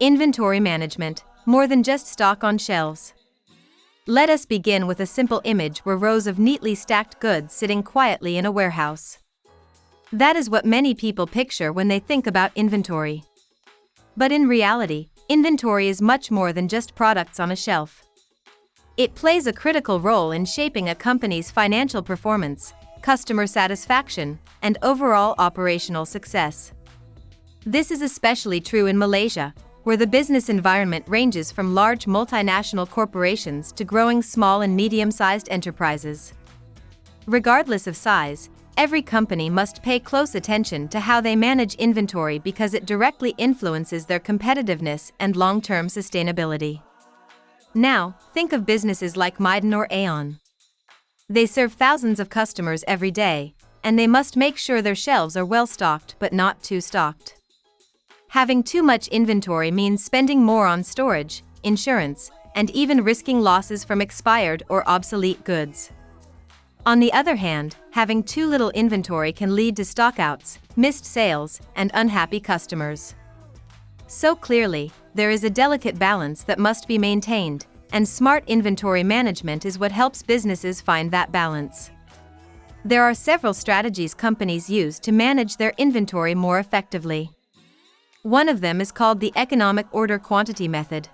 Inventory management, more than just stock on shelves. Let us begin with a simple image where rows of neatly stacked goods sitting quietly in a warehouse. That is what many people picture when they think about inventory. But in reality, inventory is much more than just products on a shelf. It plays a critical role in shaping a company's financial performance, customer satisfaction, and overall operational success. This is especially true in Malaysia, where the business environment ranges from large multinational corporations to growing small and medium-sized enterprises. Regardless of size, every company must pay close attention to how they manage inventory because it directly influences their competitiveness and long-term sustainability. Now, think of businesses like Mydin or Aeon. They serve thousands of customers every day, and they must make sure their shelves are well stocked but not too stocked. Having too much inventory means spending more on storage, insurance, and even risking losses from expired or obsolete goods. On the other hand, having too little inventory can lead to stockouts, missed sales, and unhappy customers. So clearly, there is a delicate balance that must be maintained, and smart inventory management is what helps businesses find that balance. There are several strategies companies use to manage their inventory more effectively. One of them is called the economic order quantity method.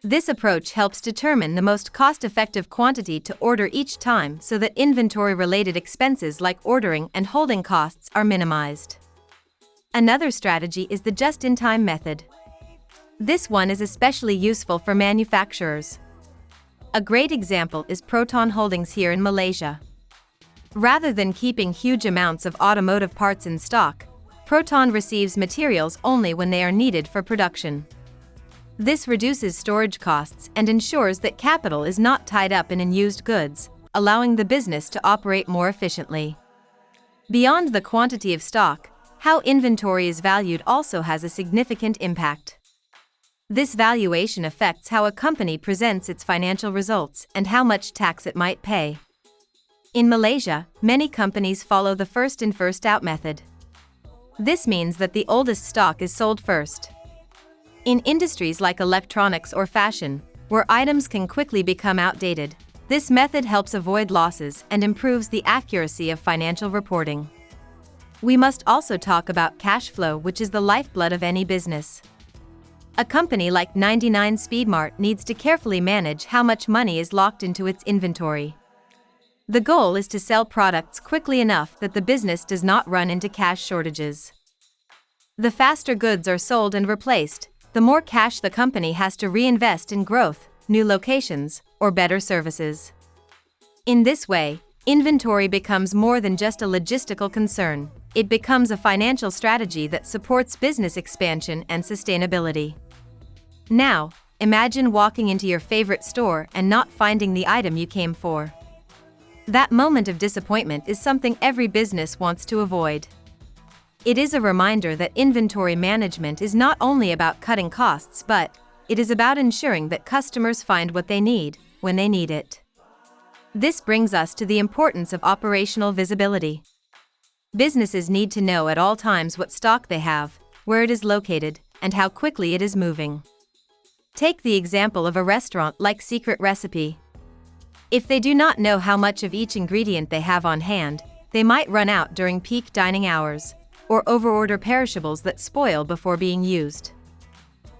This approach helps determine the most cost-effective quantity to order each time so that inventory-related expenses like ordering and holding costs are minimized. Another strategy is the just-in-time method. This one is especially useful for manufacturers. A great example is Proton Holdings here in Malaysia. Rather than keeping huge amounts of automotive parts in stock, Proton receives materials only when they are needed for production. This reduces storage costs and ensures that capital is not tied up in unused goods, allowing the business to operate more efficiently. Beyond the quantity of stock, how inventory is valued also has a significant impact. This valuation affects how a company presents its financial results and how much tax it might pay. In Malaysia, many companies follow the first-in first-out method. This means that the oldest stock is sold first. In industries like electronics or fashion, where items can quickly become outdated, this method helps avoid losses and improves the accuracy of financial reporting. We must also talk about cash flow, which is the lifeblood of any business. A company like 99 Speedmart needs to carefully manage how much money is locked into its inventory. The goal is to sell products quickly enough that the business does not run into cash shortages. The faster goods are sold and replaced, the more cash the company has to reinvest in growth, new locations, or better services. In this way, inventory becomes more than just a logistical concern. It becomes a financial strategy that supports business expansion and sustainability. Now, imagine walking into your favorite store and not finding the item you came for. That moment of disappointment is something every business wants to avoid. It is a reminder that inventory management is not only about cutting costs, but it is about ensuring that customers find what they need, when they need it. This brings us to the importance of operational visibility. Businesses need to know at all times what stock they have, where it is located, and how quickly it is moving. Take the example of a restaurant like Secret Recipe. If they do not know how much of each ingredient they have on hand, they might run out during peak dining hours, or overorder perishables that spoil before being used.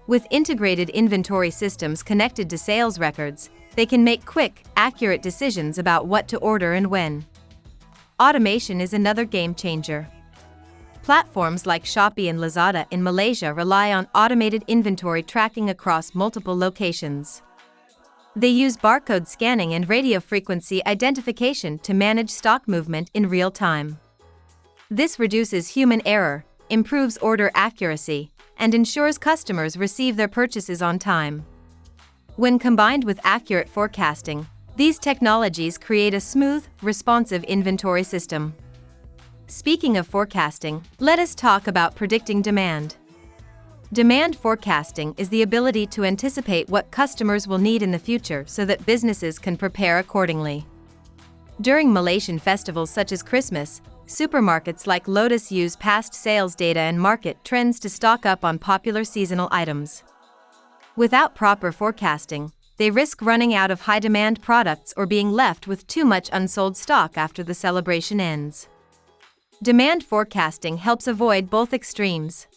With integrated inventory systems connected to sales records, they can make quick, accurate decisions about what to order and when. Automation is another game changer. Platforms like Shopee and Lazada in Malaysia rely on automated inventory tracking across multiple locations. They use barcode scanning and radio frequency identification to manage stock movement in real time. This reduces human error, improves order accuracy, and ensures customers receive their purchases on time. When combined with accurate forecasting, these technologies create a smooth, responsive inventory system. Speaking of forecasting, let us talk about predicting demand. Demand forecasting is the ability to anticipate what customers will need in the future so that businesses can prepare accordingly. During Malaysian festivals such as Christmas, Supermarkets like Lotus use past sales data and market trends to stock up on popular seasonal items. Without proper forecasting, they risk running out of high-demand products or being left with too much unsold stock after the celebration ends. Demand forecasting helps avoid both extremes.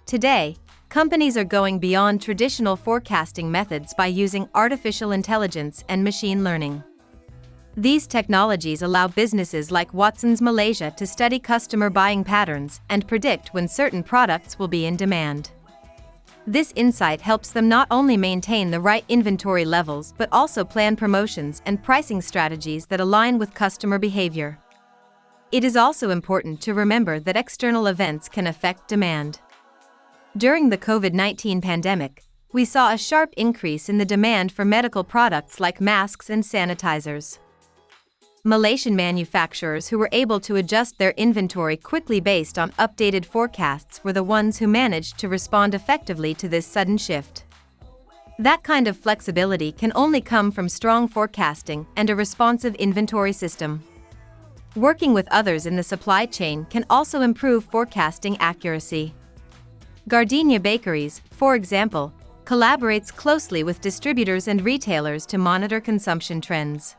Today, companies are going beyond traditional forecasting methods by using artificial intelligence and machine learning. These technologies allow businesses like Watson's Malaysia to study customer buying patterns and predict when certain products will be in demand. This insight helps them not only maintain the right inventory levels but also plan promotions and pricing strategies that align with customer behavior. It is also important to remember that external events can affect demand. During the COVID-19 pandemic, we saw a sharp increase in the demand for medical products like masks and sanitizers. Malaysian manufacturers who were able to adjust their inventory quickly based on updated forecasts were the ones who managed to respond effectively to this sudden shift. That kind of flexibility can only come from strong forecasting and a responsive inventory system. Working with others in the supply chain can also improve forecasting accuracy. Gardenia Bakeries, for example, collaborates closely with distributors and retailers to monitor consumption trends.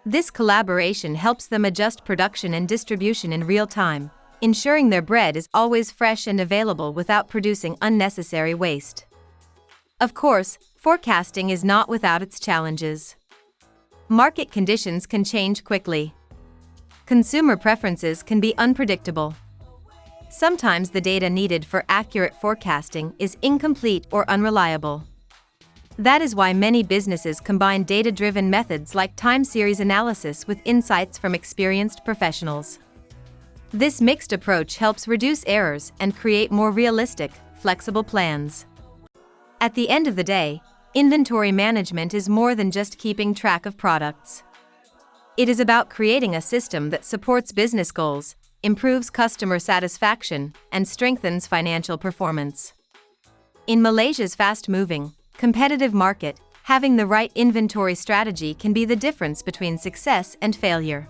This collaboration helps them adjust production and distribution in real time, ensuring their bread is always fresh and available without producing unnecessary waste. Of course, forecasting is not without its challenges. Market conditions can change quickly. Consumer preferences can be unpredictable. Sometimes the data needed for accurate forecasting is incomplete or unreliable. That is why many businesses combine data-driven methods like time series analysis with insights from experienced professionals. This mixed approach helps reduce errors and create more realistic, flexible plans. At the end of the day, inventory management is more than just keeping track of products. It is about creating a system that supports business goals, improves customer satisfaction, and strengthens financial performance. In Malaysia's fast-moving, competitive market, having the right inventory strategy can be the difference between success and failure.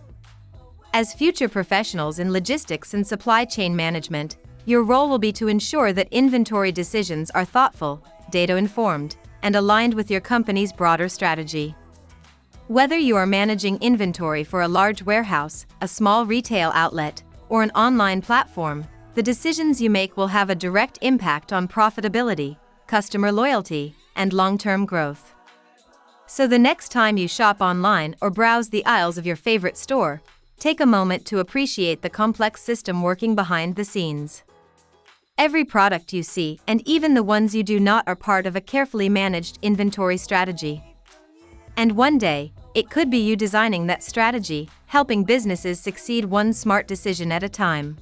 As future professionals in logistics and supply chain management, your role will be to ensure that inventory decisions are thoughtful, data-informed, and aligned with your company's broader strategy. Whether you are managing inventory for a large warehouse, a small retail outlet, or an online platform, the decisions you make will have a direct impact on profitability, customer loyalty, and long-term growth. So the next time you shop online or browse the aisles of your favorite store, take a moment to appreciate the complex system working behind the scenes. Every product you see, and even the ones you do not, are part of a carefully managed inventory strategy. And one day, it could be you designing that strategy, helping businesses succeed one smart decision at a time.